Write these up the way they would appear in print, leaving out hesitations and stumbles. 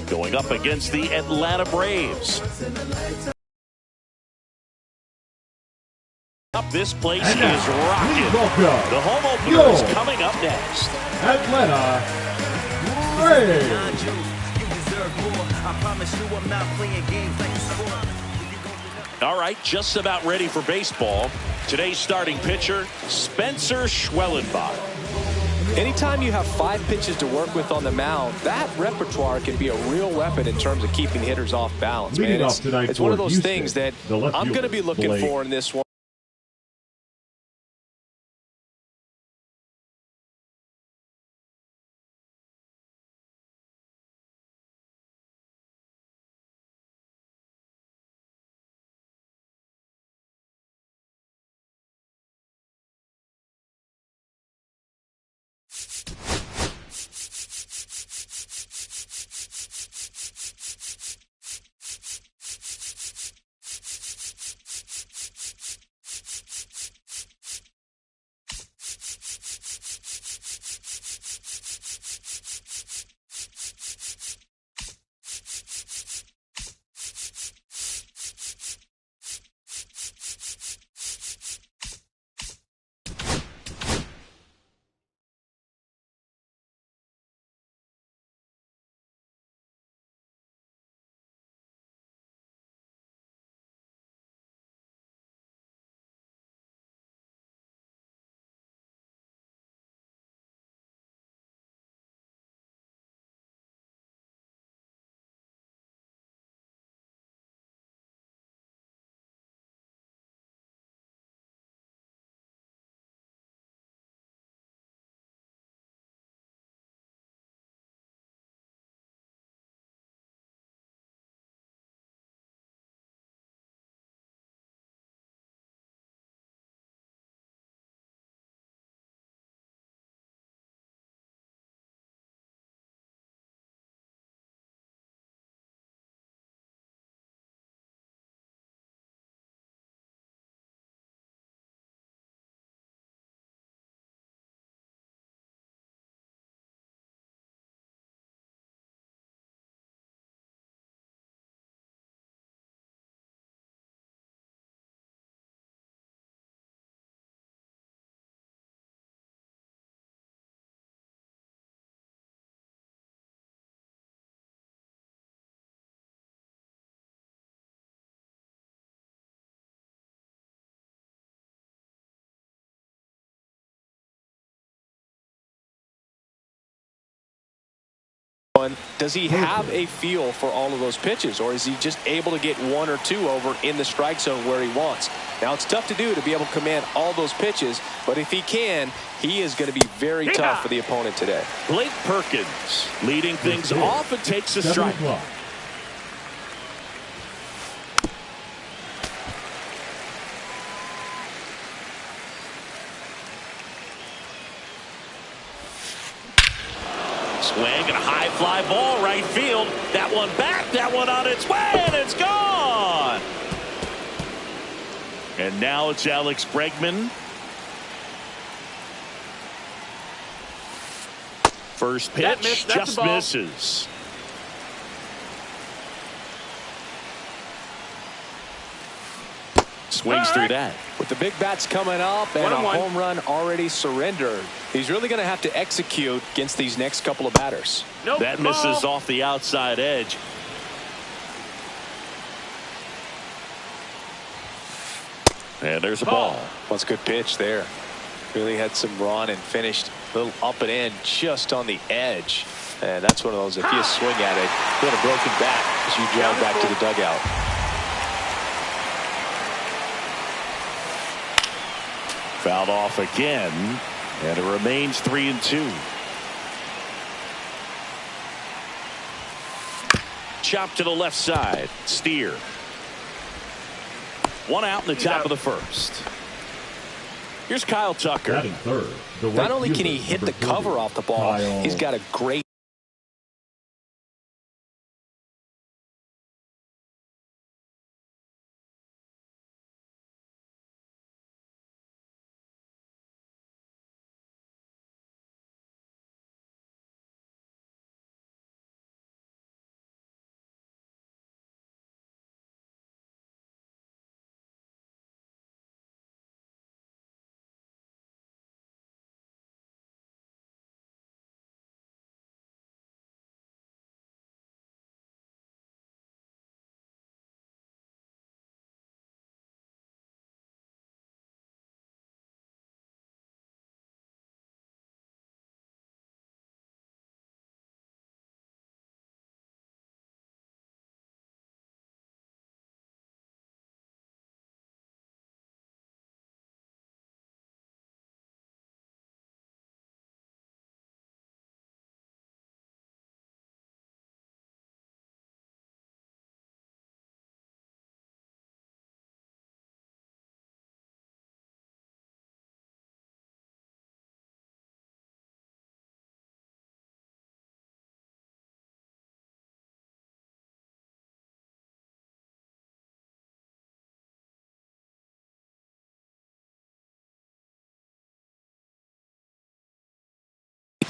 going up against the Atlanta Braves. This place is rocking. The home opener is coming up next. Atlanta Braves. All right, just about ready for baseball. Today's starting pitcher, Spencer Schwellenbach. Anytime you have 5 pitches to work with on the mound, that repertoire can be a real weapon in terms of keeping hitters off balance. Man, it's one of those things that I'm going to be looking for in this one. Does he have a feel for all of those pitches, or is he just able to get 1 or 2 over in the strike zone where he wants? Now, it's tough to do to be able to command all those pitches, but if he can, he is going to be very tough for the opponent today. Blake Perkins leading things off and takes a strike. Swing and a high fly ball right field. That one back, that one on its way, and it's gone. And now it's Alex Bregman. First pitch just misses. Swings through that. With the big bats coming up and a home run already surrendered, he's really going to have to execute against these next couple of batters. That misses off the outside edge. And there's a ball. That's a good pitch there. Really had some run and finished a little up and in just on the edge. And that's one of those, if you swing at it, you get a broken back as you jog back to the dugout. Fouled off again, and it remains 3-2. Chop to the left side. Steer. 1 out in the top of the first. Here's Kyle Tucker. Not only can he hit the cover off the ball, he's got a great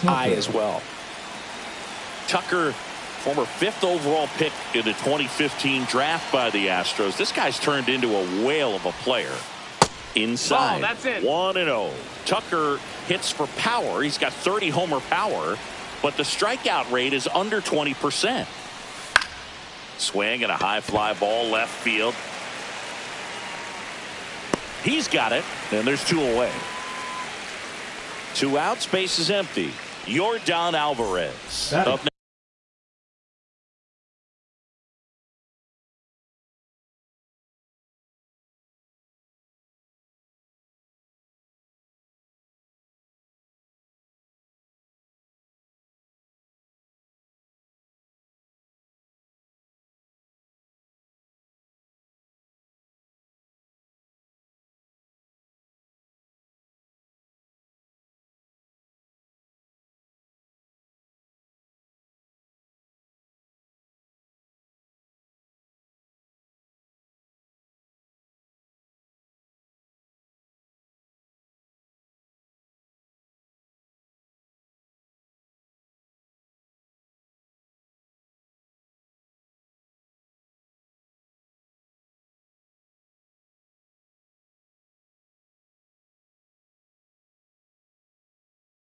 eye as well. Tucker, former 5th overall pick in the 2015 draft by the Astros. This guy's turned into a whale of a player. Inside. That's it. 1-0. Tucker hits for power. He's got 30 homer power, but the strikeout rate is under 20%. Swing and a high fly ball left field. He's got it, and there's 2 away. 2 outs, base is empty. Yordan Alvarez up next.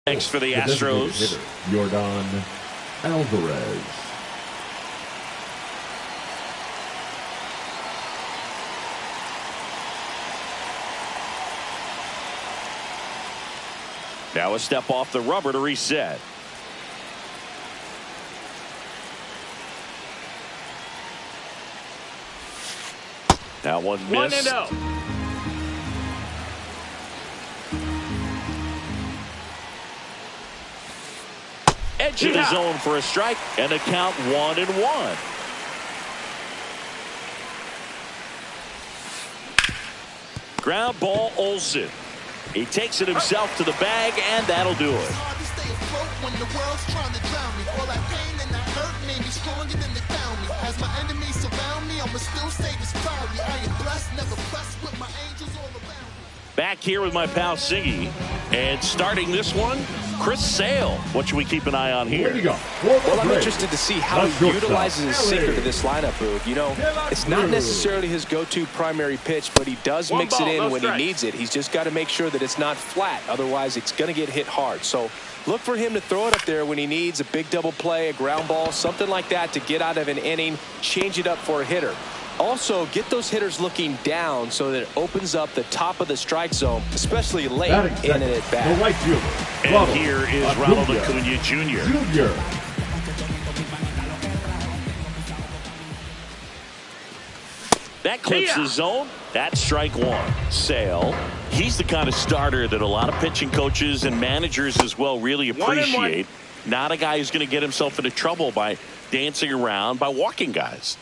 Thanks for the Astros. Yordan Alvarez. Now a step off the rubber to reset. That one missed. 1-0. Edge of the zone for a strike and a count 1-1. Ground ball Olsen. He takes it himself to the bag, and that'll do it. Back here with my pal Siggy, and starting this one, Chris Sale. What should we keep an eye on here? Here you go. Well, I'm interested to see how he utilizes his sinker to this lineup, Boog. You know, it's not necessarily his go-to primary pitch, but he does mix it in when he needs it. He's just got to make sure that it's not flat. Otherwise, it's going to get hit hard. So look for him to throw it up there when he needs a big double play, a ground ball, something like that to get out of an inning, change it up for a hitter. Also, get those hitters looking down so that it opens up the top of the strike zone, especially late in an at-bat. The right fielder. And here is Ronald Acuna Jr. That clips the zone. That's strike 1. Sale. He's the kind of starter that a lot of pitching coaches and managers as well really appreciate. Not a guy who's going to get himself into trouble by dancing around, by walking guys.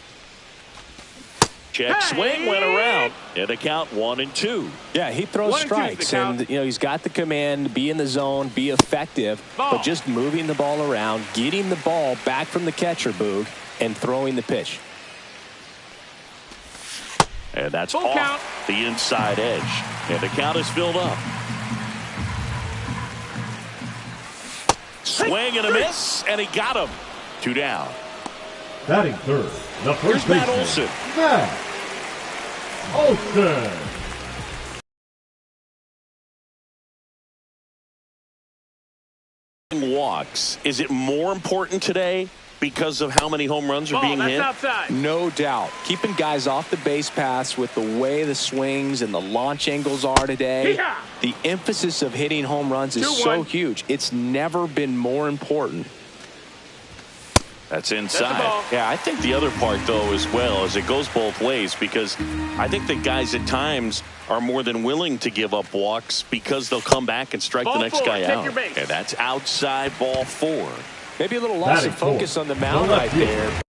Check swing went around and a count 1-2. Yeah, he throws strikes, and you know he's got the command, be in the zone, be effective, but just moving the ball around, getting the ball back from the catcher, Boog, and throwing the pitch. And that's off the inside edge, and the count is filled up. Swing and a miss, and he got him. 2 down. Batting third, the first Matt baseman, Olson. Matt Olson. Walks. Is it more important today because of how many home runs are being hit? Outside. No doubt. Keeping guys off the base paths with the way the swings and the launch angles are today. The emphasis of hitting home runs is so huge. It's never been more important. That's inside. Yeah, I think the other part, though, as well, is it goes both ways, because I think that guys at times are more than willing to give up walks because they'll come back and strike the next guy out. And that's outside ball 4. Maybe a little loss of focus on the mound right there.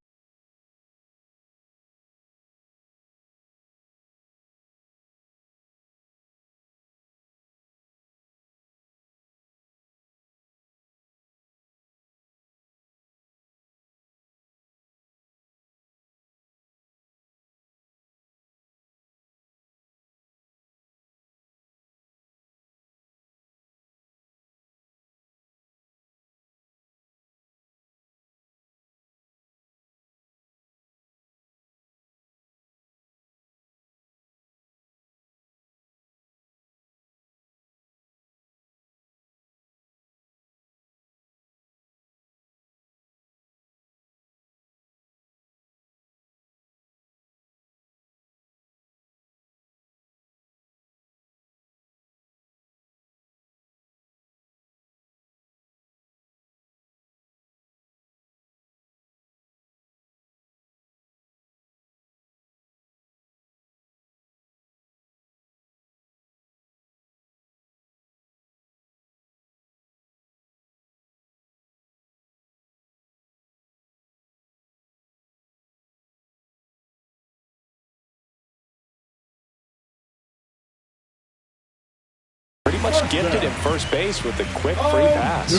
much gifted him first base with a quick free pass.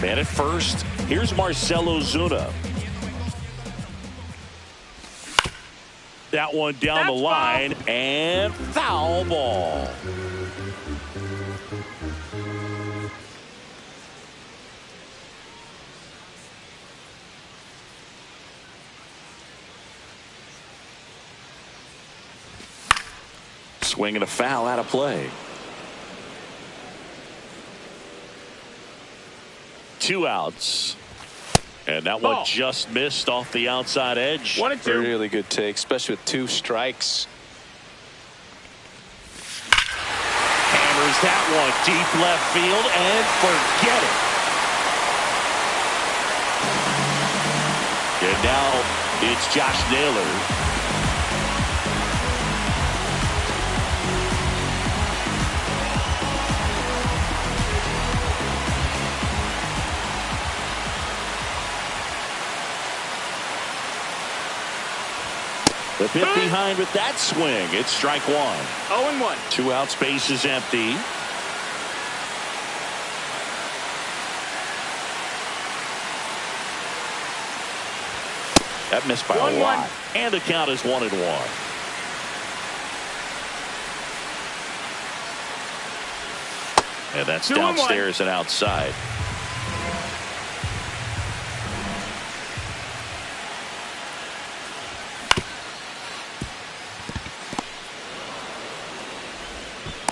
Man at first, here's Marcell Ozuna. That one down the line, and foul ball. Swing and a foul out of play. 2 outs. And that one just missed off the outside edge. 1-2. Really good take, especially with 2 strikes. Hammers that one deep left field and forget it. And now it's Josh Naylor. The pit behind with that swing. It's strike 1. 0-1. 2 outs, base is empty. That missed by a lot. And the count is 1-1. And that's downstairs and outside.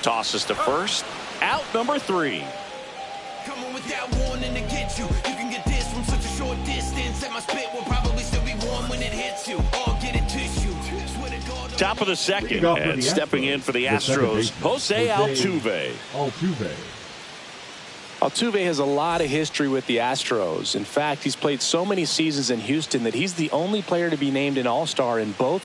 Tosses to first. Out number 3. Coming without warning to get you. You can get this from such a short distance. And my spit will probably still be warm when it hits you. Or get it tissue. Top of the second. And stepping in for the Astros, Jose Altuve. Altuve has a lot of history with the Astros. In fact, he's played so many seasons in Houston that he's the only player to be named an All-Star in both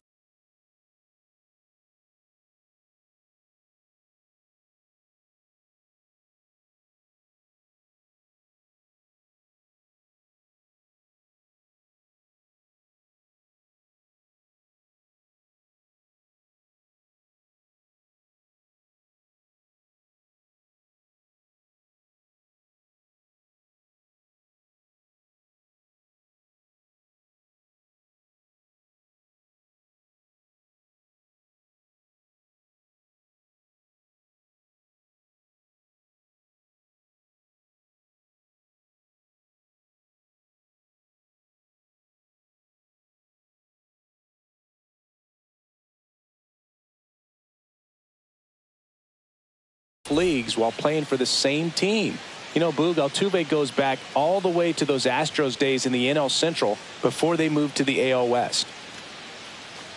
leagues while playing for the same team. You know, Boog, Altuve goes back all the way to those Astros days in the NL Central before they moved to the AL West.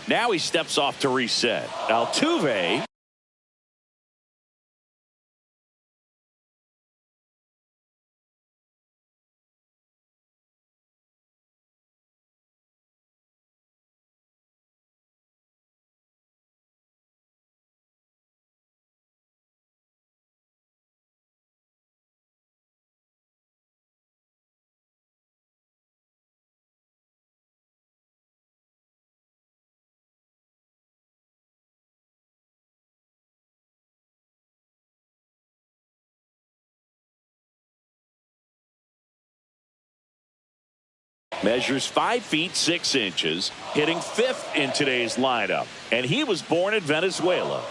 Now he steps off to reset. Altuve measures 5 feet 6 inches, hitting 5th in today's lineup. And he was born in Venezuela.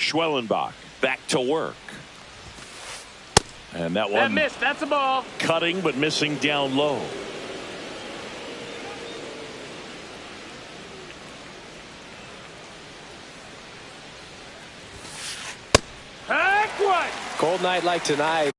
Schwellenbach back to work. And that one missed. That's a ball. Cutting but missing down low. Cold night like tonight.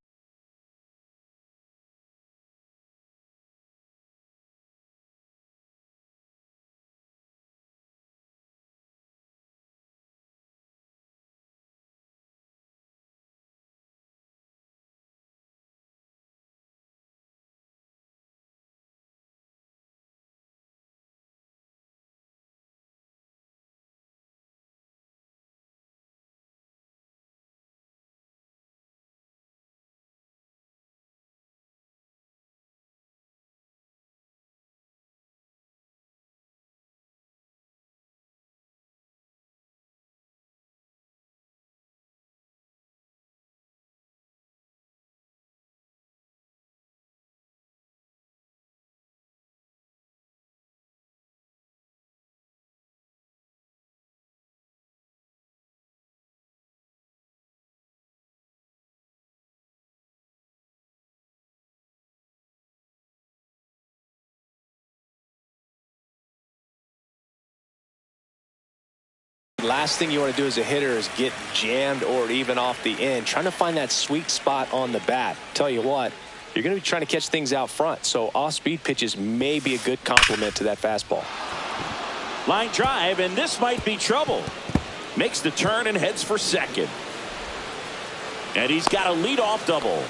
Last thing you want to do as a hitter is get jammed or even off the end. Trying to find that sweet spot on the bat. Tell you what, you're going to be trying to catch things out front. So off-speed pitches may be a good complement to that fastball. Line drive, and this might be trouble. Makes the turn and heads for second. And he's got a leadoff double.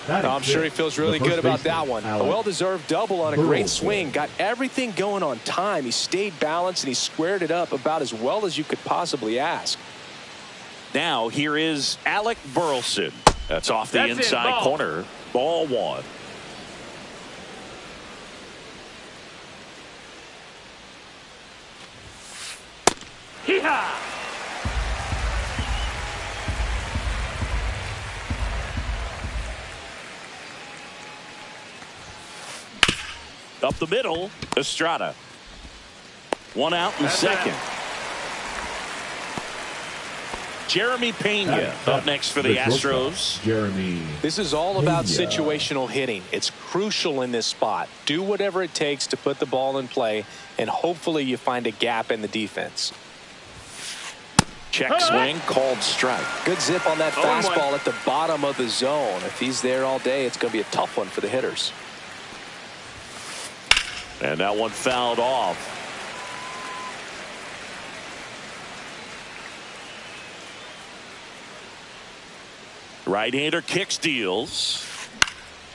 I'm sure he feels really good about that one. A well-deserved double on a great swing. Got everything going on time. He stayed balanced and he squared it up about as well as you could possibly ask. Now here is Alec Burleson. That's off the inside corner. Ball one. Hee-haw! Up the middle, Estrada. One out in second. Jeremy Pena up next for the Astros. Jeremy. This is all about situational hitting. It's crucial in this spot. Do whatever it takes to put the ball in play, and hopefully you find a gap in the defense. Check swing, called strike. Good zip on that fastball at the bottom of the zone. If he's there all day, it's going to be a tough one for the hitters. And that one fouled off. Right-hander kicks, deals.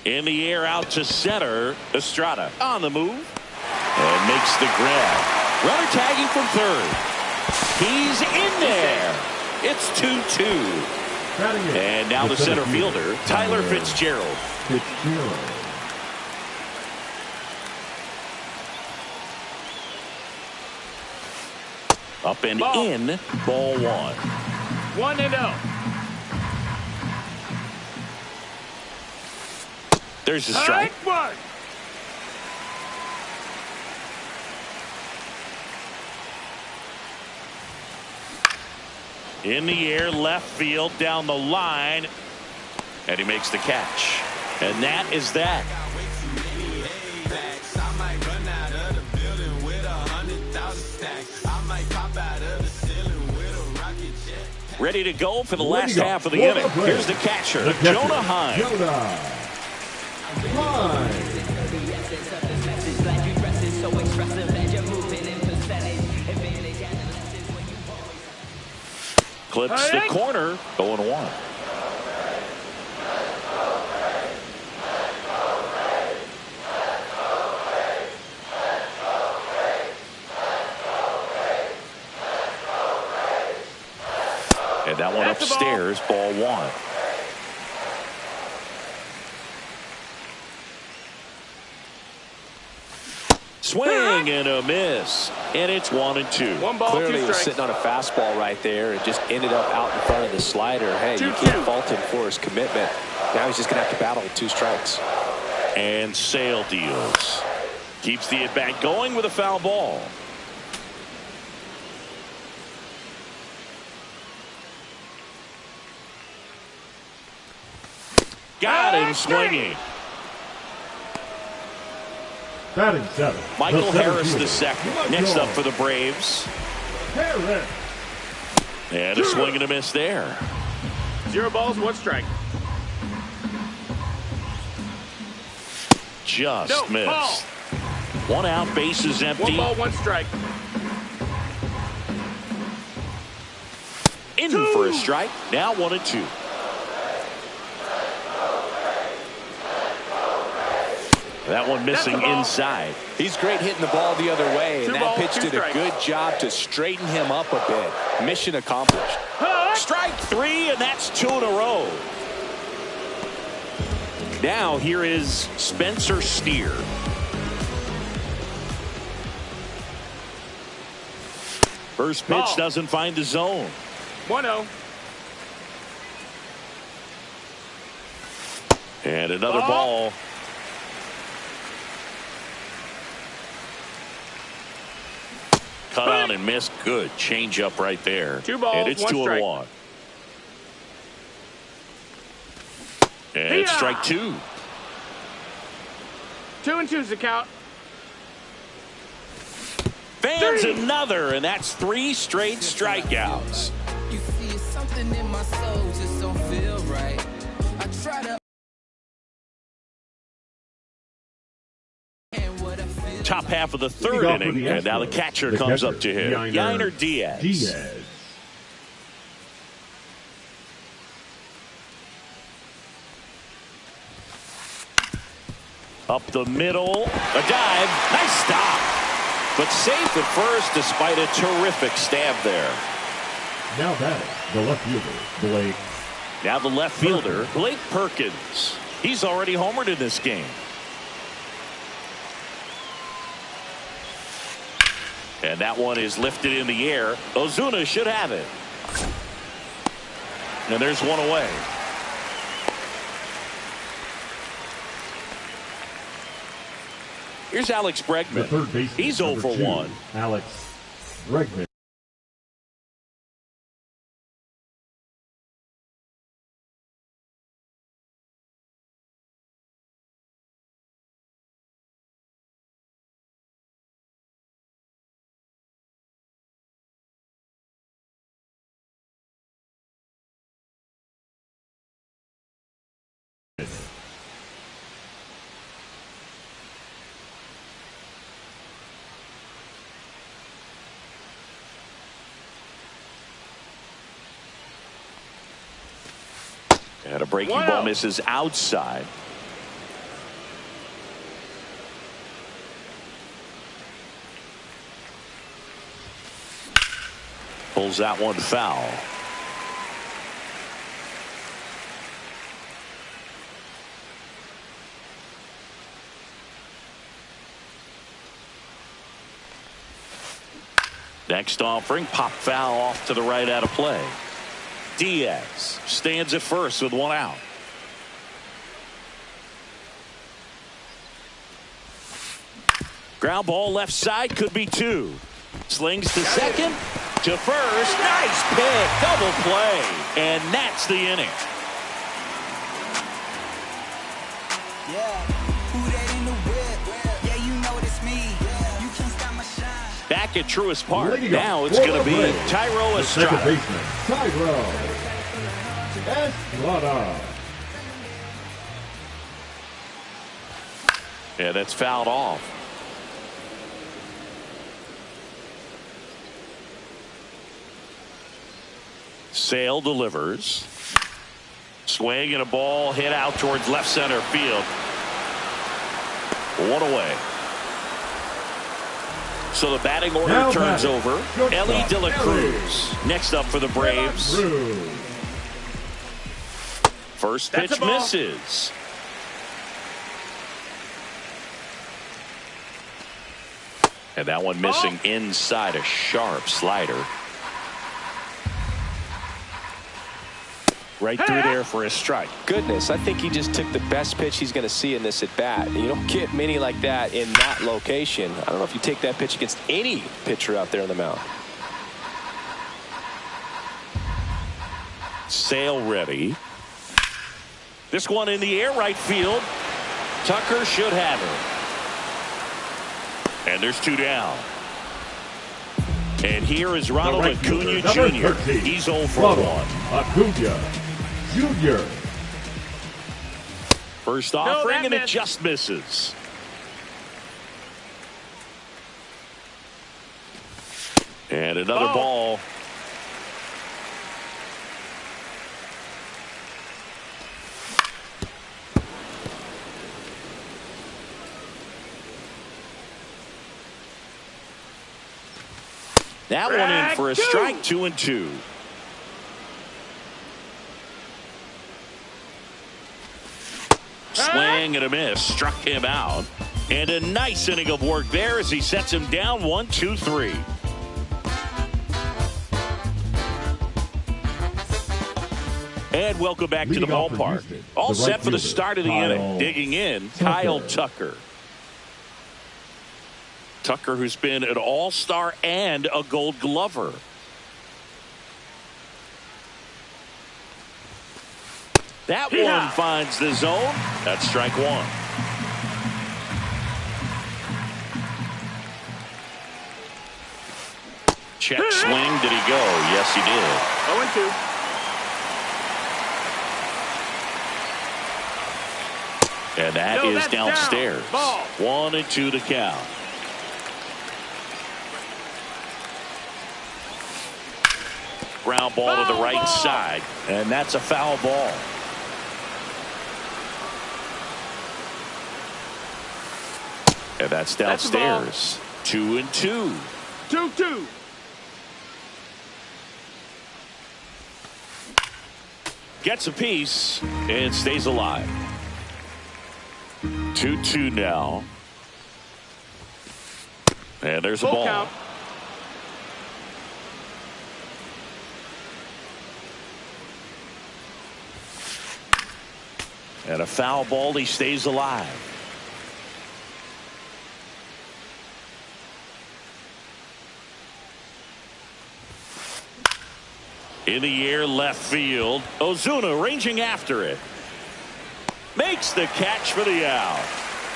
In the air out to center. Estrada on the move. And makes the grab. Runner tagging from third. He's in there. It's 2-2. And now the center fielder, Tyler Fitzgerald. Up and in, ball one. 1-0. There's a strike. In the air, left field, down the line. And he makes the catch. And that is that. Ready to go for the last half of the inning. Here's the catcher, Jonah Heim. Clips the corner, 0-1. And that one upstairs, ball one. Swing and a miss. And it's 1-2. One ball, clearly two he was strikes. sitting on a fastball right there and just ended up out in front of the slider. Hey, you can't fault him for his commitment. Now he's just going to have to battle with 2 strikes. And Sale deals. Keeps the at-bat going with a foul ball. Got him swinging. Batting seventh. Michael the Harris fielder, the second. Michael Next up for the Braves. Harris. And a swing and a miss there. 0 balls, 1 strike. Just No, missed. ball. 1 out, bases 1 empty. ball, 1 strike. In for a strike. Now 1-2. That one missing inside. He's great hitting the ball the other way, and 2 that balls, pitch 2 did a strikes. good job to straighten him up a bit. Mission accomplished. Strike 3, and that's 2 in a row. Now here is Spencer Steer. First pitch Ball. doesn't find the zone. 1-0. And another Ball. ball. Cut on and missed. Good change up right there. 2 balls, and it's 1 strike. 2-1. And it's Hiya! strike 2. 2-2's the count. Fans 3. another, and that's 3 straight strikeouts. You see, it's something in my soul just don't feel right. I try to. And what I feel. Top half of the Leading third off for inning, the and now the Astros, catcher the comes catcher, up to hit. Yainer Diaz. Diaz. Up the middle, a dive, nice stop. But safe at first despite a terrific stab there. Now batting, the left fielder, Blake. Now the left fielder, Blake Perkins. He's already homered in this game. And that one is lifted in the air. Ozuna should have it. And there's one away. Here's Alex The Bregman. third baseman, He's 0 for number 2, 1. Alex Bregman. And a breaking Wow. ball misses outside. Pulls that one foul. Next offering, pop foul off to the right out of play. Diaz stands at first with 1 out. Ground ball left side, could be 2. Slings to second, to first. Nice pick, double play, and that's the inning. Yeah, who that in the whip? Yeah, you know it's me. You can't stop my shine. Back at Truist Park. Leading Now off it's for going to the be Braves, Tyro the second Estrada. baseman, Tyro Estrada. Yeah, that's fouled off. Sale delivers. Swing and a ball hit out towards left center field. 1 away. So the batting order Now turns batting, over. shortstop, Ellie De La Ellie. Cruz. Next up for the Braves. Cruz. First That's pitch a ball. misses. And that one missing inside, a sharp slider. Right through there for a strike. Goodness, I think he just took the best pitch he's going to see in this at bat. You don't get many like that in that location. I don't know if you take that pitch against any pitcher out there on the mound. Sale ready. This one in the air, right field. Tucker should have it. And there's 2 down. And here is Ronald Acuna Jr. He's 0 for 1. Acuna Jr. First offering, and it just misses. And another ball. That one in for a strike, 2-2. Swing and a miss, struck him out. And a nice inning of work there as he sets him down 1-2-3. And welcome back to the ballpark. All set for the start of the inning. Digging in, Kyle Tucker. Tucker, who's been an all-star and a Gold Glover. That one finds the zone. That's strike 1. Check swing. Did he go? Yes, he did. 0-2. And that is downstairs. Ball. 1-2 to count. Ground ball to the right side. And that's a foul ball. And that's downstairs. 2-2. 2-2. Gets a piece and stays alive. 2-2 now. And there's a ball. Count. And a foul ball. He stays alive. In the air, left field. Ozuna ranging after it. Makes the catch for the out.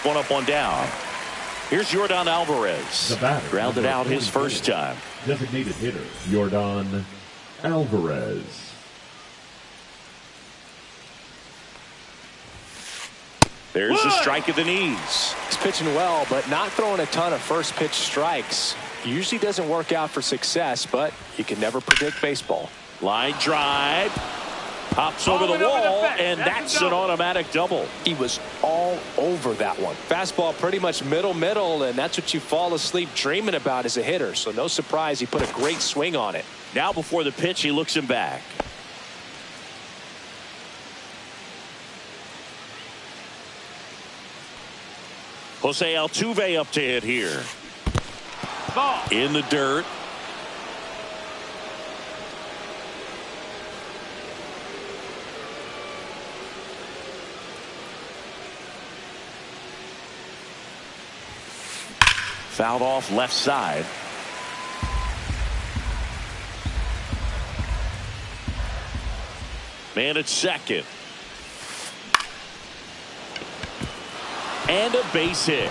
1 up, 1 down. Here's Yordan Alvarez. The batter, grounded out his first time. Designated hitter, Yordan Alvarez. There's a strike at the knees. He's pitching well, but not throwing a ton of first pitch strikes. Usually doesn't work out for success, but you can never predict baseball. Line drive. Pops over the wall, and that's an automatic double. He was all over that one. Fastball pretty much middle, and that's what you fall asleep dreaming about as a hitter. So no surprise he put a great swing on it. Now before the pitch, he looks him back. Jose Altuve up to hit here. Ball. In the dirt. Fouled off left side. Man at second. And a base hit.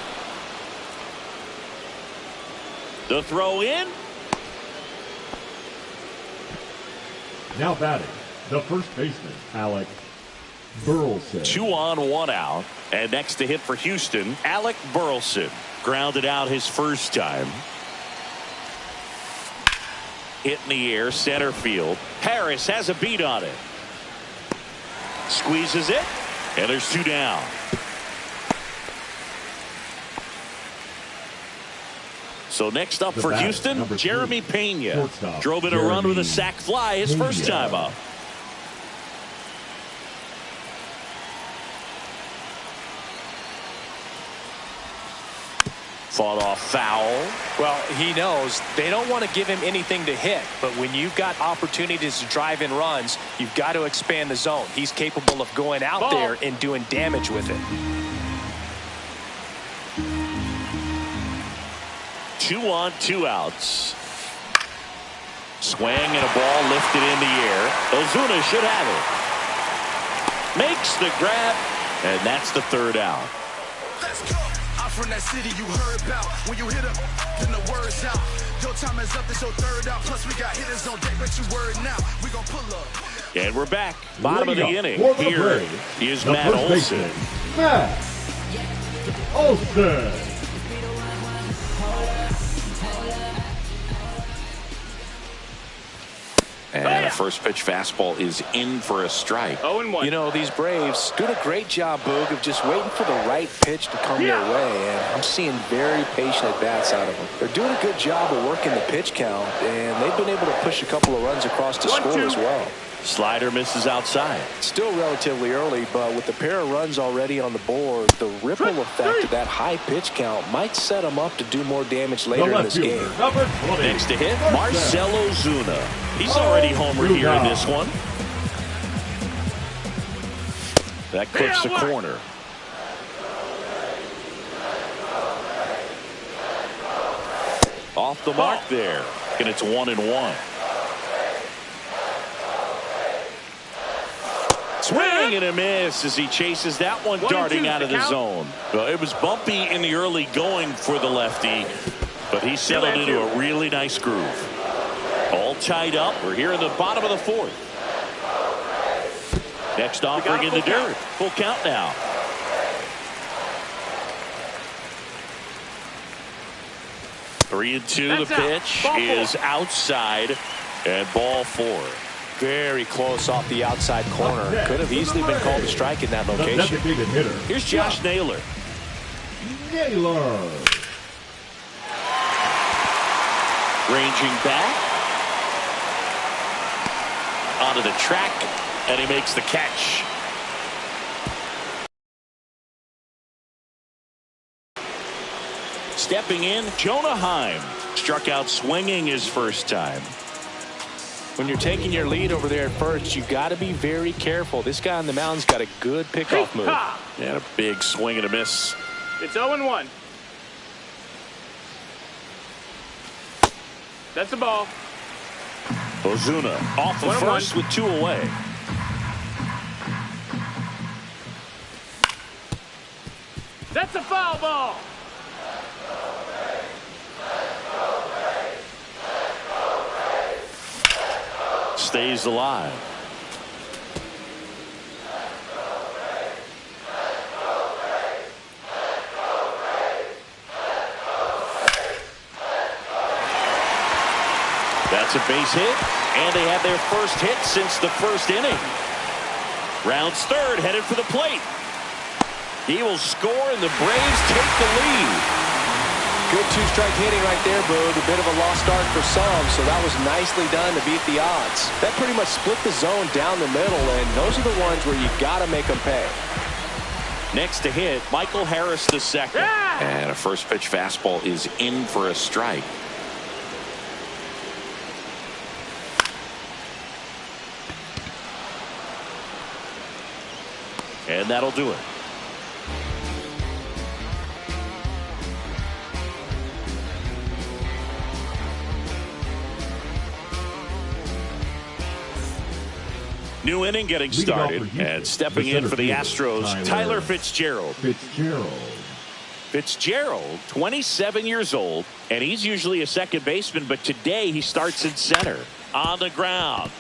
The throw in. Now batting, the first baseman, Alec Burleson. 2 on, 1 out. And next to hit for Houston, Alec Burleson. Grounded out his first time. Hit in the air, center field. Harris has a beat on it. Squeezes it, and there's 2 down. So next up for Houston, Jeremy Pena. Drove in a run with a sac fly his first time up. Fought off foul. Well, he knows they don't want to give him anything to hit, but when you've got opportunities to drive in runs, you've got to expand the zone. He's capable of going out there and doing damage with it. 2 on, 2 outs. Swing and a ball lifted in the air. Ozuna should have Makes the grab, and that's the third out. Let's go. I'm from that city you heard about. When you hit up, then the word's out. Your time is up, this your third out. Plus we got hitters on deck, but you word now. We gon' pull up. And we're back. Bottom of the inning. For the Here Braves, is the Matt first Olson. baseman, Matt Olson. And a first pitch fastball is in for a strike. 0-1. You know, these Braves doing a great job, Boog, of just waiting for the right pitch to come their way. And I'm seeing very patient at-bats out of them. They're doing a good job of working the pitch count, and they've been able to push a couple of runs across to score as well. Slider misses outside. Still relatively early, but with the pair of runs already on the board, the ripple effect of that high pitch count might set them up to do more damage later in this game. Number 20. Next to hit, Marcell Ozuna. He's already homered here in this one. That clips the corner. Off the mark there, and it's 1-1. Swing and a miss as he chases that one darting out of the zone. Well, it was bumpy in the early going for the lefty, but he settled into a really nice groove. All tied up. We're here in the bottom of the fourth. Next offering in the dirt. Full count now. Three and two. The pitch is outside and ball 4. Very close off the outside corner. Could have easily been called a strike in that location. Designated hitter. Here's Josh Naylor. Naylor. Ranging back. Onto the track, and he makes the catch. Stepping in, Jonah Heim. Struck out swinging his first time. When you're taking your lead over there at first, you got to be very careful. This guy on the mound's got a good pickoff move. And a big swing and a miss. It's 0-1. That's the ball. Ozuna off the 1-1. first with 2 away. That's a foul ball. Stays alive. That's a base hit, and they have their first hit since the first inning. Rounds third, headed for the plate. He will score, and the Braves take the lead. Good two-strike hitting right there, Boog. A bit of a lost start for some, so that was nicely done to beat the odds. That pretty much split the zone down the middle, and those are the ones where you got to make them pay. Next to hit, Michael Harris II. And a first pitch fastball is in for a strike. And that'll do it. New inning getting started, and stepping in for the Astros, Tyler Fitzgerald. Fitzgerald, 27 years old, and he's usually a second baseman, but today he starts in center. On the ground.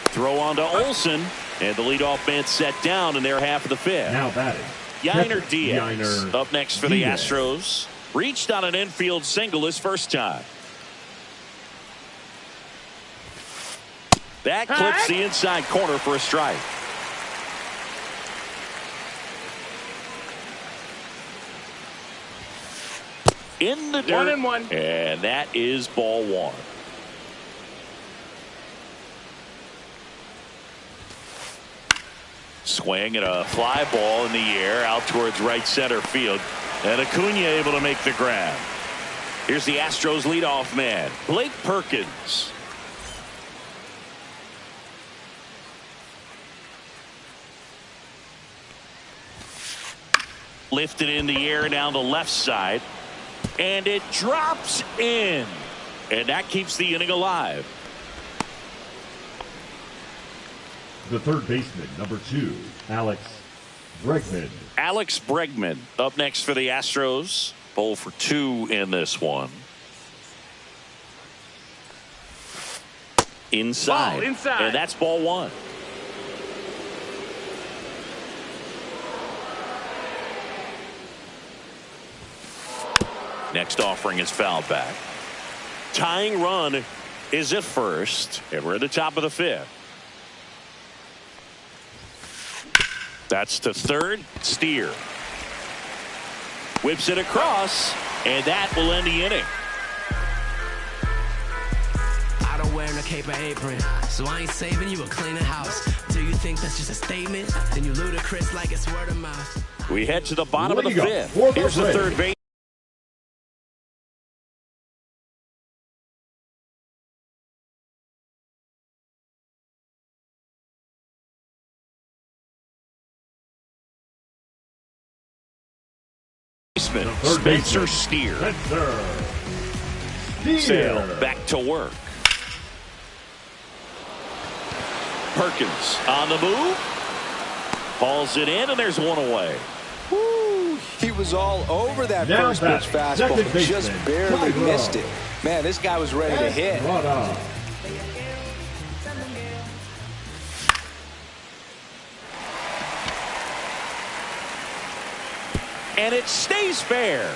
Throw on to Olson, and the leadoff man set down in their half of the fifth. Now batting. Yainer Diaz up next for the Astros. Reached on an infield single his first time. That clips the inside corner for a strike. In the dirt. 1-1. And that is ball 1. Swing and a fly ball in the air out towards right center field. And Acuna able to make the grab. Here's the Astros leadoff man, Blake Perkins. Lifted in the air down the left side, and it drops in, and that keeps the inning alive. the third baseman, number 2, Alex Bregman. Alex Bregman up next for the Astros. 0 for 2 in this one. Inside. Ball inside. And that's ball 1. Next offering is fouled back. Tying run is at first, and we're at the top of the 5th. That's to third. Steer whips it across, and that will end the inning. I don't wear no cape or apron, so I ain't saving you a cleaner house. Do you think that's just a statement? Then you ludicrous like it's word of mouth. We head to the bottom of the Leadoff 5th. for the Here's the Braves. third base. Third Spencer baseman, Steer. Spencer Sale Steer. back to work. Perkins on the move. Hauls it in, and there's one away. Woo, he was all over that Now first pitch batting, fastball. second baseman, Just barely Ty Cobb. missed it. Man, this guy was ready to hit. Estrada. And it stays fair.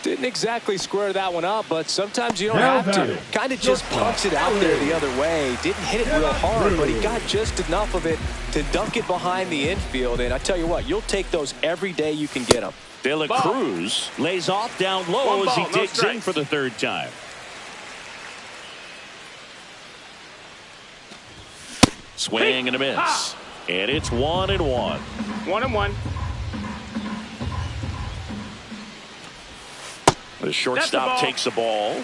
Didn't exactly square that one up, but sometimes you don't Now have to. batting, Kind of just punch it out there the other way. Didn't hit it real hard, but he got just enough of it to dunk it behind the infield. And I tell you what, you'll take those every day you can get them. De La Cruz lays off down low One as he ball, no digs in strikes. for the third time. Swing and a miss. Ha! And it's 1-1. 1-1. The shortstop ball. takes the ball.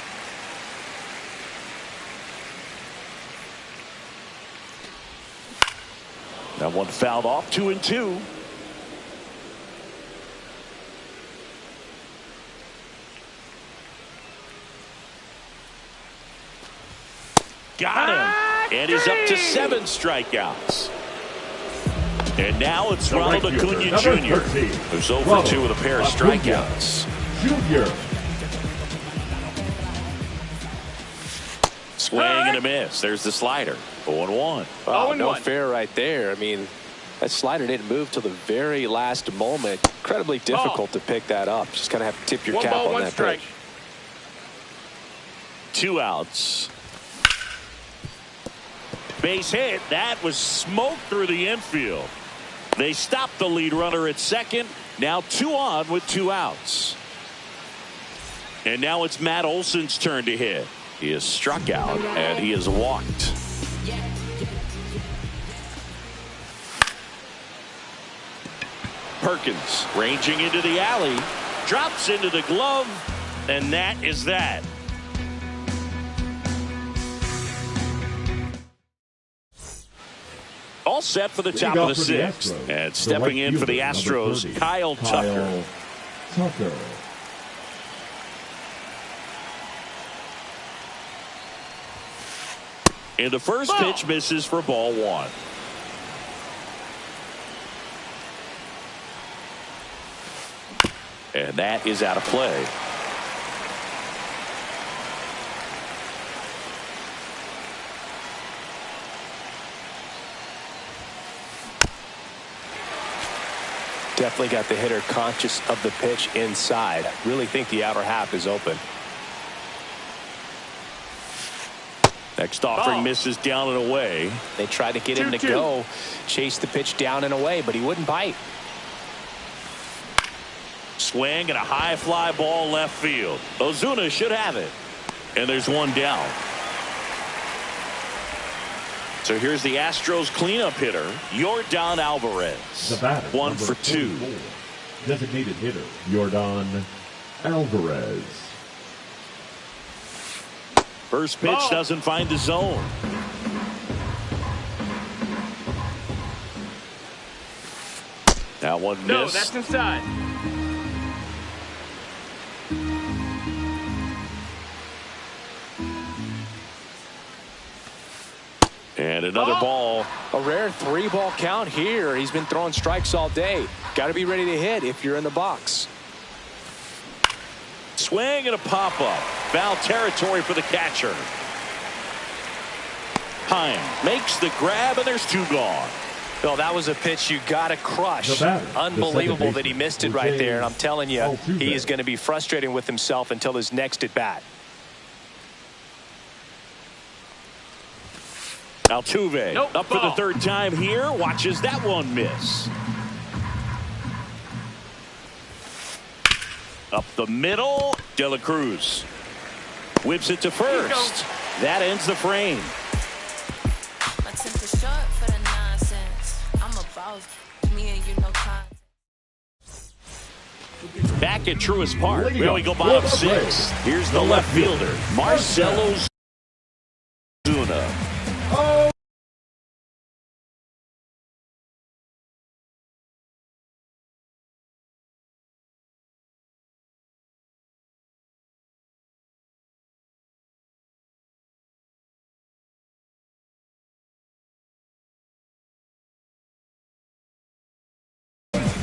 That one fouled off. 2-2. Got him. And he's up to 7 strikeouts. And now it's The Ronald right fielder, Acuna number Jr. 13, who's over Ronald 2 with a pair of Acuna strikeouts. Junior. Swing and a miss. There's the slider. 0-1. Wow, 0-1. no fair right there. I mean, that slider didn't move till the very last moment. Incredibly difficult to pick that up. Just kind of have to tip your One cap ball, on one that strike. pitch. 2 outs. Base hit. That was smoked through the infield. They stopped the lead runner at second. Now 2 on with 2 outs. And now it's Matt Olson's turn to hit. He is struck out and he is walked. Perkins ranging into the alley, drops into the glove, and that is that. All set for the top of the 6th. And stepping in for the Astros, Kyle Tucker. Tucker. And the first pitch misses for ball 1. And that is out of play. Definitely got the hitter conscious of the pitch inside. Really think the outer half is open. Next offering misses down and away. They tried to get him to 2-2. go, chase the pitch down and away, but he wouldn't bite. Swing and a high fly ball left field. Ozuna should have it. And there's one down. So here's the Astros cleanup hitter, Yordan Alvarez. The batter, 1 number for 2. 24, designated hitter, Yordan Alvarez. First pitch doesn't find the zone. That one missed. No, that's inside. And another ball. A rare 3-ball count here. He's been throwing strikes all day. Got to be ready to hit if you're in the box. Swing and a pop-up. Foul territory for the catcher. Heim makes the grab, and there's 2 gone. Well, that was a pitch you got to crush. The batter, Unbelievable that he baseman, missed it right there. And I'm telling you, Altuve. he is going to be frustrated with himself until his next at bat. Altuve Nope, up for the ball. 3rd time here. Watches that one miss. Up the middle. De La Cruz whips it to first. That ends the frame. My temper short for the nonsense. I'm a boss. Me and you no contact. Back at Truist Park. Leading Well, we up go for bottom the 6. Braves, Here's the the left left fielder, fielder, Marcelo Zuna. Oh.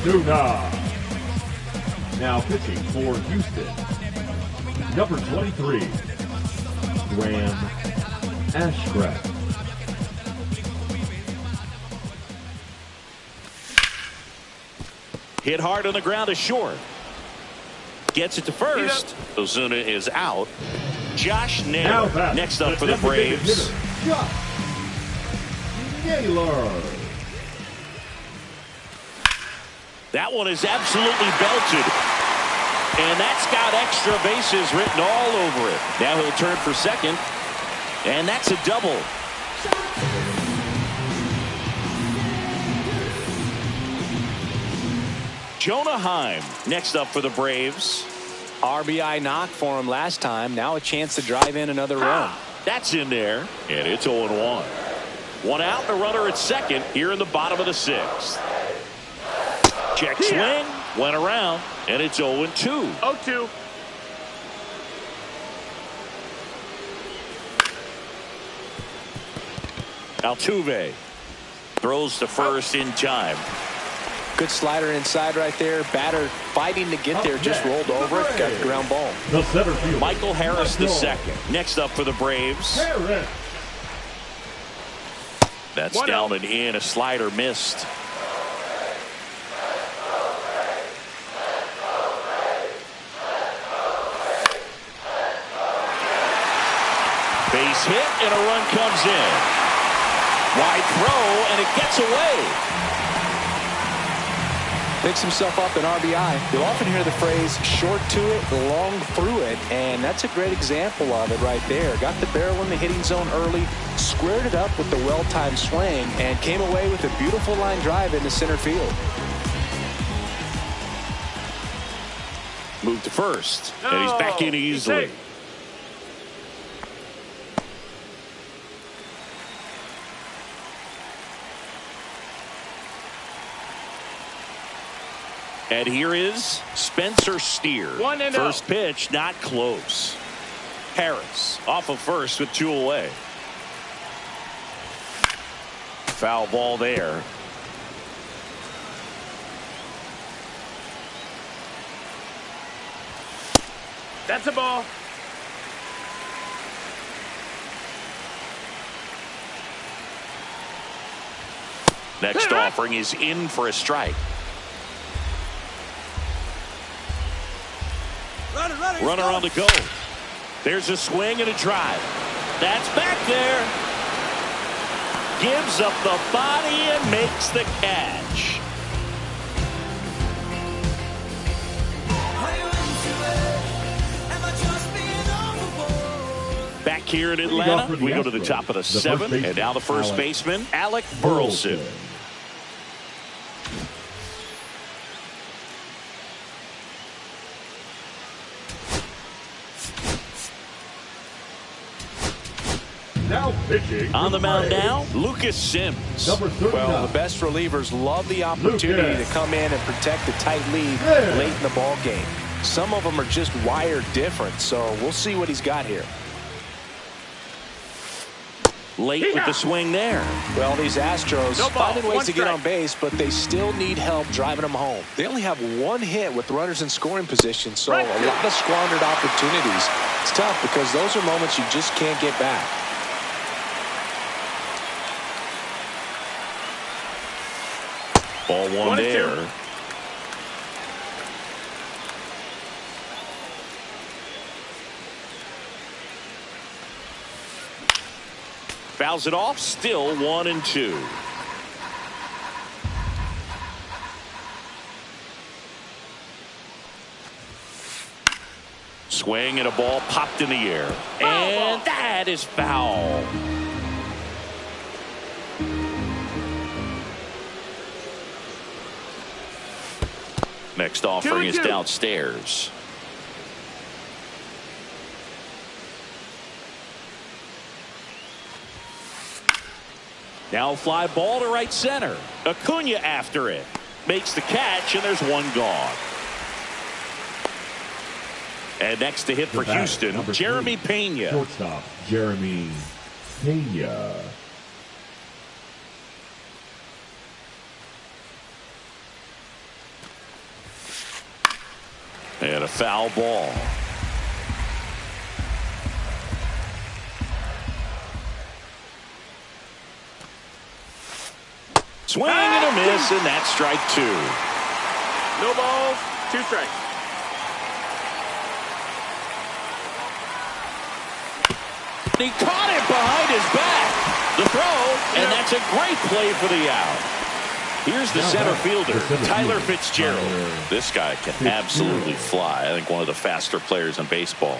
Zuna. Now pitching for Houston, number 23, Graham Ashcraft. Hit hard on the ground to short. Gets it to first. Ozuna is out. Josh Now Naylor back, next up for the designated Braves. hitter, Josh Naylor. That one is absolutely belted. And that's got extra bases written all over it. Now he'll turn for second. And that's a double. Jonah Heim next up for the Braves. RBI knock for him last time. Now a chance to drive in another run. That's in there. And it's 0-1. 1 out, a runner at second here in the bottom of the 6th. Check swing. Went around. And it's 0-2. 0-2. Altuve throws to first in time. Good slider inside right there. Batter fighting to get there. Just rolled over it. Got the ground ball. The center fielder, Michael Harris the Michael second. Next up for the Braves. Harris. That's 1-0. down and in. A slider missed. Base hit and a run comes in. Wide throw and it gets away. Picks himself up an RBI. You'll often hear the phrase short to it, long through it, and that's a great example of it right there. Got the barrel in the hitting zone early, squared it up with the well-timed swing, and came away with a beautiful line drive into center field. Moved to first, and he's back in easily. And here is Spencer Steer. 1-0. First pitch, not close. Harris off of first with 2 away. Foul ball there. That's a ball. Next offering is in for a strike. Runner on the go. There's a swing and a drive. That's back there. Gives up the body and makes the catch. Back here in Atlanta, we go to the top of the 7th, and now the first baseman, Alec Burleson. Now pitching On the mound Braves, now, Lucas Sims. number 39. Well, the best relievers love the opportunity Lucas. to come in and protect a tight lead Yeah. late in the ball game. Some of them are just wired different, so we'll see what he's got here. Late with the swing there. Well, these Astros No ball, finding ways one to get strike. on base, but they still need help driving them home. They only have one hit with runners in scoring position, so Right. a lot of squandered opportunities. It's tough because those are moments you just can't get back. Ball one 1-2. there. Fouls it off. Still 1-2. Swing and a ball popped in the air. And that is foul. Next offering is 2-2. downstairs. Now fly ball to right center. Acuna after it. Makes the catch, and there's one gone. And next to hit for batter, Houston, number Jeremy 3, Pena. Shortstop, Jeremy Pena. And a foul ball. Swing and a miss, and that's strike 2. No balls, 2 strikes. He caught it behind his back. The throw, and that's a great play for the out. Here's the Now center back, fielder, the center Tyler fielder, Fitzgerald. Tyler This guy can Fitzgerald. absolutely fly. I think one of the faster players in baseball.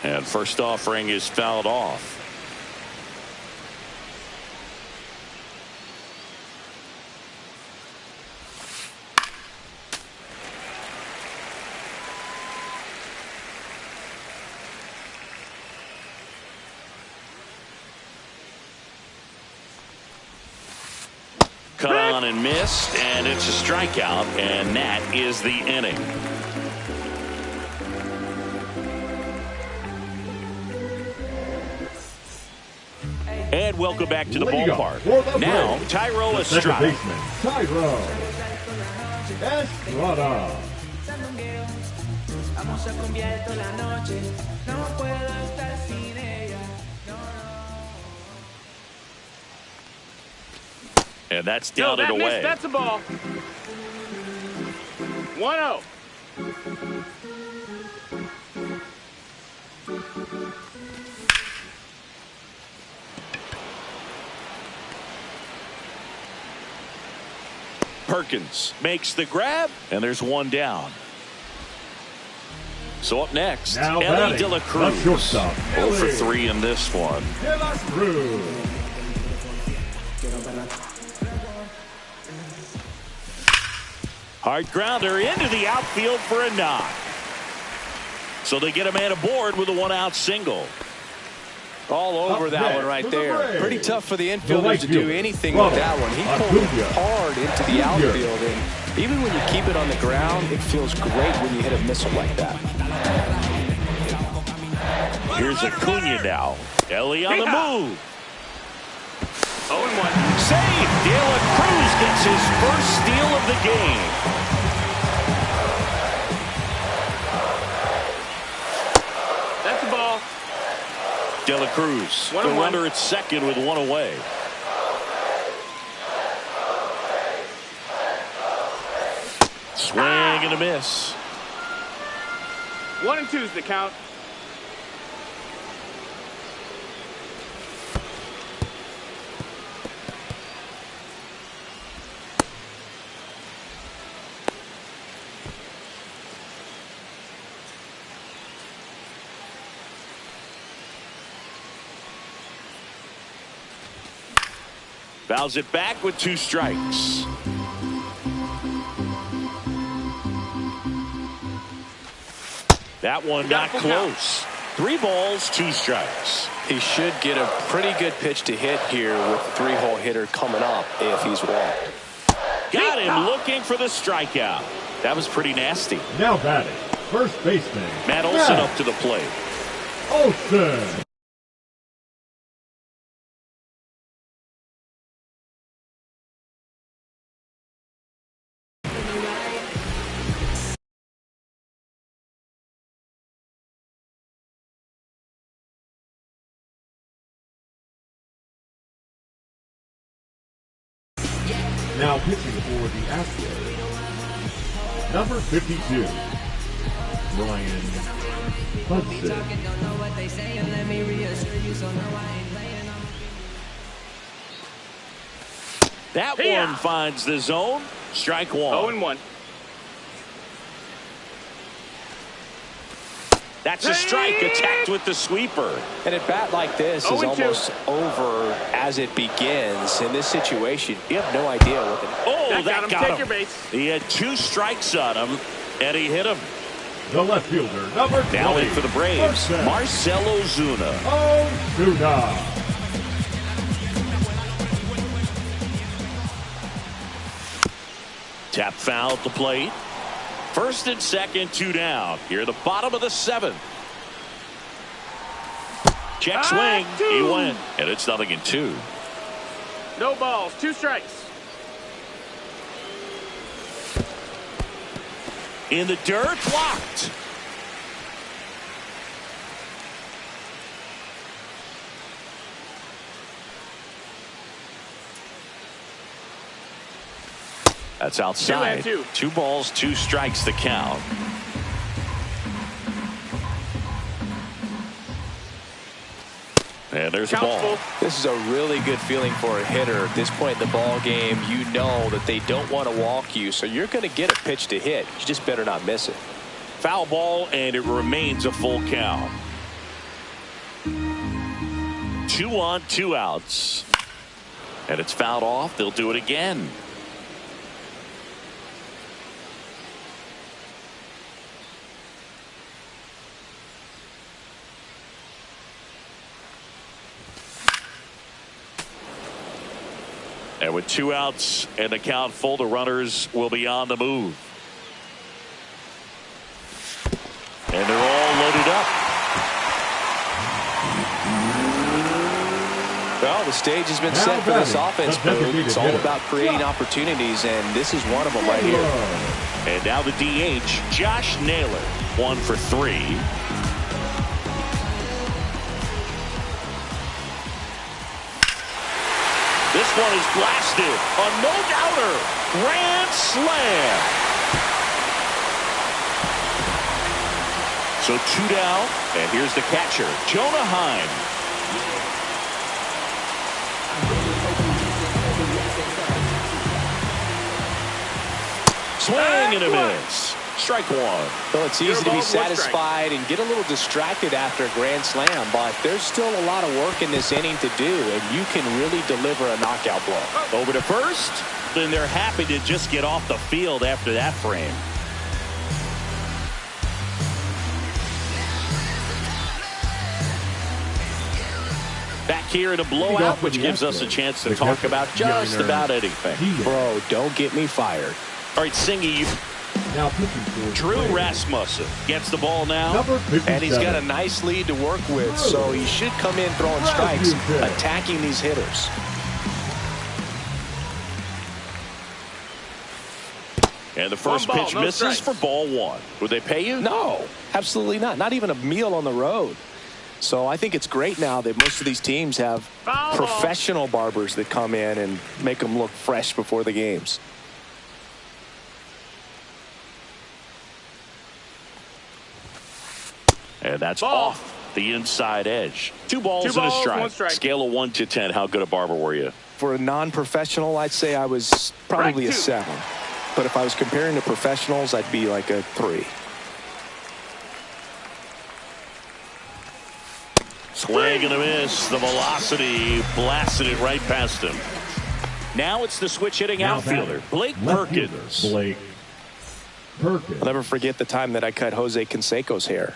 And first offering is fouled off. Cut on and missed, and it's a strikeout, and that is the inning. And welcome back to the Leading off ballpark. for the Now, Braves, Thairo the second Estrada. baseman, Thairo Estrada. And that's No, down that and missed. away. That's a ball. 1-0. Perkins makes the grab, and there's one down. So up next, Now Ellie batting, De La the Cruz. shortstop, 0 for Ellie 3 in this one. De La Cruz. Hard grounder into the outfield for a knock. So they get a man aboard with a one-out single. All over Up that next one right for the there. Braves, Pretty tough for the the infielders right to do fielder, anything with that one. He pulled Acuna. hard into the outfield, and even when you keep it on the ground, it feels great when you hit a missile like that. Here's Acuna now. Ellie on the move. 0-1. Save! De La Cruz gets his first steal of the game. That's a ball. De La Cruz, the 1-1. runner at second with one away. Swing and a miss. 1-2 is the count. Fouls it back with 2 strikes. That one not close. 3 balls, 2 strikes. He should get a pretty good pitch to hit here with the 3-hole hitter coming up if he's walked. Got him looking for the strikeout. That was pretty nasty. Now batting, First baseman. Matt Olson up to the plate. Olson. Now pitching for the Astros, number 52, Ryan Hudson. That Hey-ya. one finds the zone. Strike one. 0-1. That's a strike. Attacked with the sweeper. And a bat like this is 0-2. almost over as it begins. In this situation, you have no idea what the... Oh, That got him. Take your base. He had 2 strikes on him, and he hit him. The left fielder, number 20. Now in for the Braves, Marcell Marcell Ozuna. Ozuna. Tap foul at the plate. First and second, 2 down. Here at the bottom of the 7th. Check swing. He went. And it's 0-2. No balls. 2 strikes. In the dirt, blocked. That's outside. 2-2. 2 balls, 2 strikes to count. And there's the ball. This is a really good feeling for a hitter. At this point in the ball game, you know that they don't want to walk you, so you're going to get a pitch to hit. You just better not miss it. Foul ball, and it remains a full count. 2 on, 2 outs. And it's fouled off. They'll do it again. And with 2 outs and the count full, the runners will be on the move. And they're all loaded up. Well, the stage has been set for this offense, Boog. It's all about creating opportunities, and this is one of them right here. And now the DH, Josh Naylor, 1 for 3. This one is blasted. A no-doubter. Grand slam. So 2 down, and here's the catcher, Jonah Heim. Swing and a miss. Strike 1. Well, it's easy to be satisfied and get a little distracted after a grand slam, but there's still a lot of work in this inning to do, and you can really deliver a knockout blow. Over to first, then they're happy to just get off the field after that frame. Back here in a blowout, which gives us a chance to talk about just about anything. Bro, don't get me fired. All right, Singy, Now pitching for Drew Rasmussen gets the ball now. number 57. And he's got a nice lead to work with, so he should come in throwing strikes, attacking these hitters. And the first One ball, pitch no misses strikes. for ball 1. Would they pay you? No, absolutely not. Not even a meal on the road. So I think it's great now that most of these teams have Foul ball. professional barbers that come in and make them look fresh before the games. And that's Ball. off the inside edge. 2 balls, 2 and a balls, strike. 1 strike. Scale of 1 to 10. How good a barber were you? For a non-professional, I'd say I was probably a Strike 2. 7. But if I was comparing to professionals, I'd be like a 3. Swing and a miss. The velocity blasted it right past him. Now it's the switch hitting Now outfielder, batting, Blake left fielder, Perkins. Blake Perkins. I'll never forget the time that I cut Jose Canseco's hair.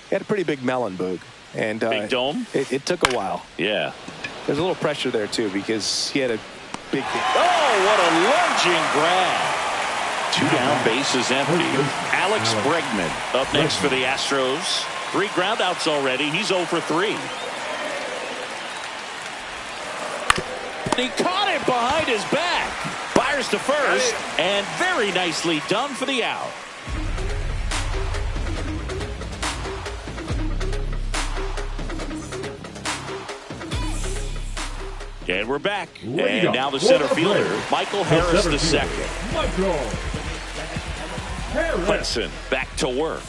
He had a pretty big melon, Boog. And Big dome? It took a while. Yeah. There's a little pressure there, too, because he had a big... Oh, what a lunging grab. 2 down, bases empty. Alex Bregman up next for the Astros. 3 groundouts already. He's 0 for 3. He caught it behind his back. Fires to first, and very nicely done for the out. And we're back. And now the center fielder, Michael Harris II. Michael Harris. Hudson back to work.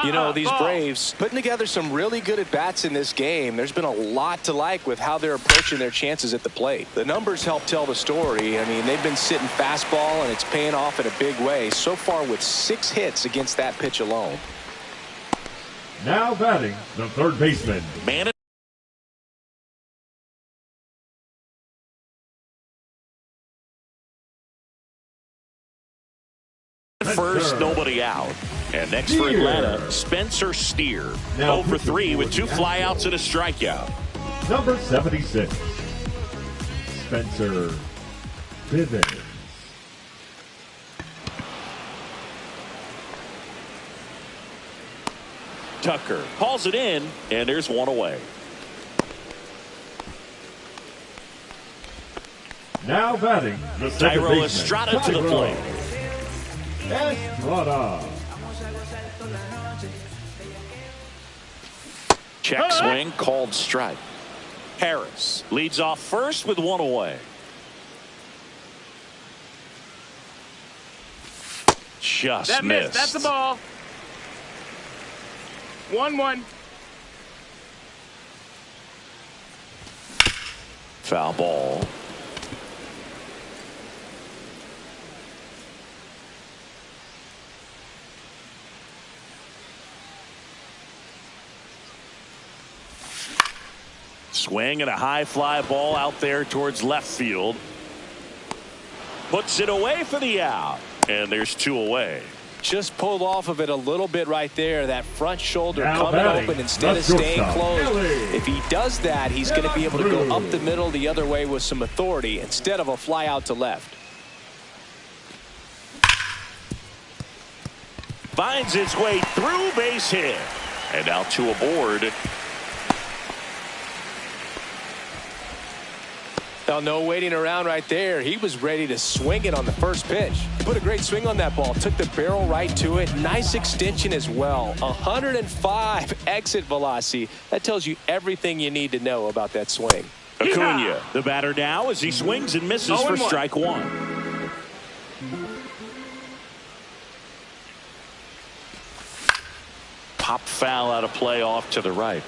You know, these Braves putting together some really good at-bats in this game. There's been a lot to like with how they're approaching their chances at the plate. The numbers help tell the story. I mean, they've been sitting fastball, and it's paying off in a big way. So far with 6 hits against that pitch alone. Now batting, the third baseman. First, nobody out. And next for Atlanta, Spencer Steer. 0 for 3 with 2 flyouts and a strikeout. Number 76, Spencer Bivens. Tucker calls it in, and there's 1 away. Now batting, the second Thairo baseman. Estrada to the plate. Estrada. Check swing, called strike. Harris leads off first with 1 away. Just That missed. That's the ball. 1-1. Foul ball. Swing and a high fly ball out there towards left field. Puts it away for the out. And there's 2 away. Just pulled off of it a little bit right there. That front shoulder Now coming batting, open instead of the staying shortstop, closed. Ellie. If he does that, he's going to be able to go up the middle the other way with some authority instead of a fly out to left. Finds its way through, base hit. And now 2 aboard. Now, no waiting around right there. He was ready to swing it on the first pitch. Put a great swing on that ball. Took the barrel right to it. Nice extension as well. 105 exit velocity. That tells you everything you need to know about that swing. Acuna, the batter now as he swings and misses for strike 1. Pop foul out of play off to the right.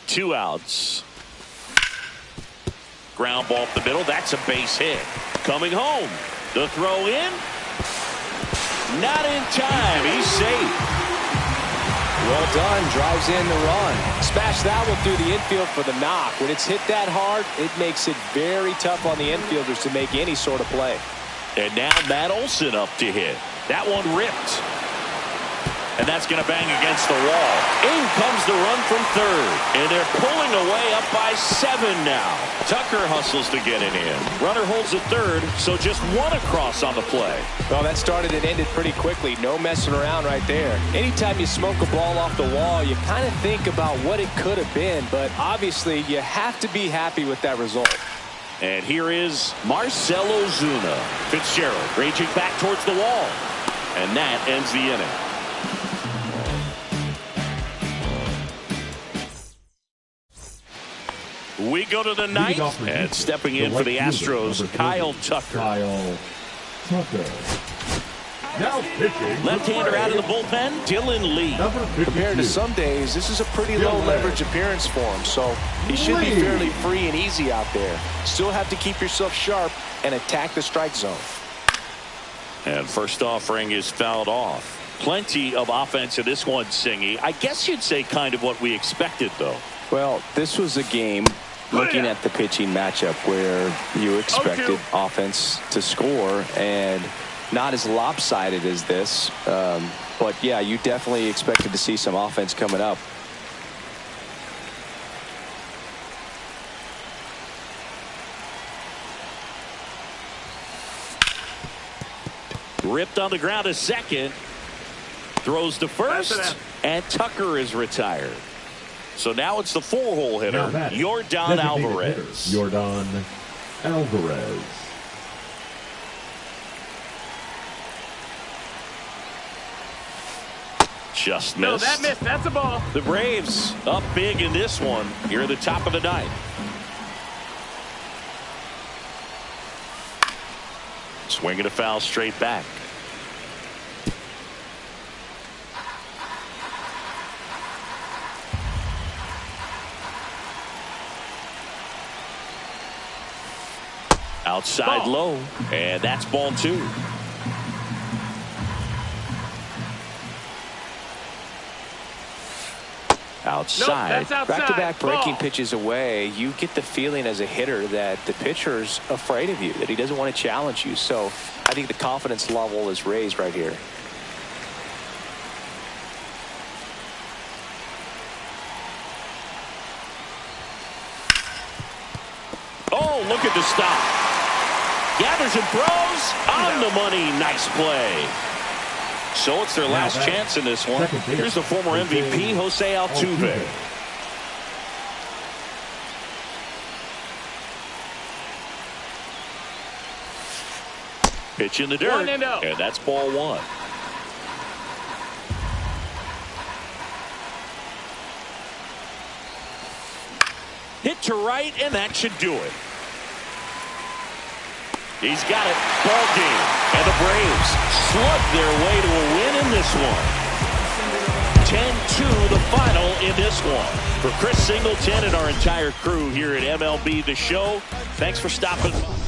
Two outs. Ground ball up the middle. That's a base hit. Coming home. The throw in. Not in time. He's safe. Well done. Drives in the run. Smash that one through the infield for the knock. When it's hit that hard, it makes it very tough on the infielders to make any sort of play. And now Matt Olson up to hit. That one ripped. And that's going to bang against the wall. In comes the run from third. And they're pulling away up by 7 now. Tucker hustles to get it in. Runner holds at third, so just 1 across on the play. Well, that started and ended pretty quickly. No messing around right there. Anytime you smoke a ball off the wall, you kind of think about what it could have been. But obviously, you have to be happy with that result. And here is Marcell Ozuna. Fitzgerald raging back towards the wall. And that ends the inning. We go to the ninth, and stepping in for the Astros, Kyle Tucker. Now pitching. Left-hander out of the bullpen, Dylan Lee. Compared to some days, this is a pretty low leverage appearance for him, so he should be fairly free and easy out there. Still have to keep yourself sharp and attack the strike zone. And first offering is fouled off. Plenty of offense in this one, Singy. I guess you'd say kind of what we expected, though. Well, this was a game looking at the pitching matchup where you expected offense to score and not as lopsided as this. But, yeah, you definitely expected to see some offense coming up. Ripped on the ground to second. Throws to first. And Tucker is retired. So now it's the 4-hole hitter, Yordan Alvarez. Yordan Alvarez. Just missed. No, that missed. That's a ball. The Braves up big in this one here at the top of the ninth. Swinging a foul straight back. Outside low, and that's ball 2. Outside. Nope, that's outside. Back-to-back breaking Ball. pitches away, you get the feeling as a hitter that the pitcher's afraid of you, that he doesn't want to challenge you. So I think the confidence level is raised right here. Oh, look at the stop. Gathers and throws on the money. Nice play. So it's their last chance in this one. Here's the former MVP, Jose Altuve. Pitch in the dirt, 1-0. and that's ball 1. Hit to right, and that should do it. He's got it. Ball game. And the Braves slug their way to a win in this one. 10-2 the final in this one. For Chris Singleton and our entire crew here at MLB The Show, thanks for stopping by.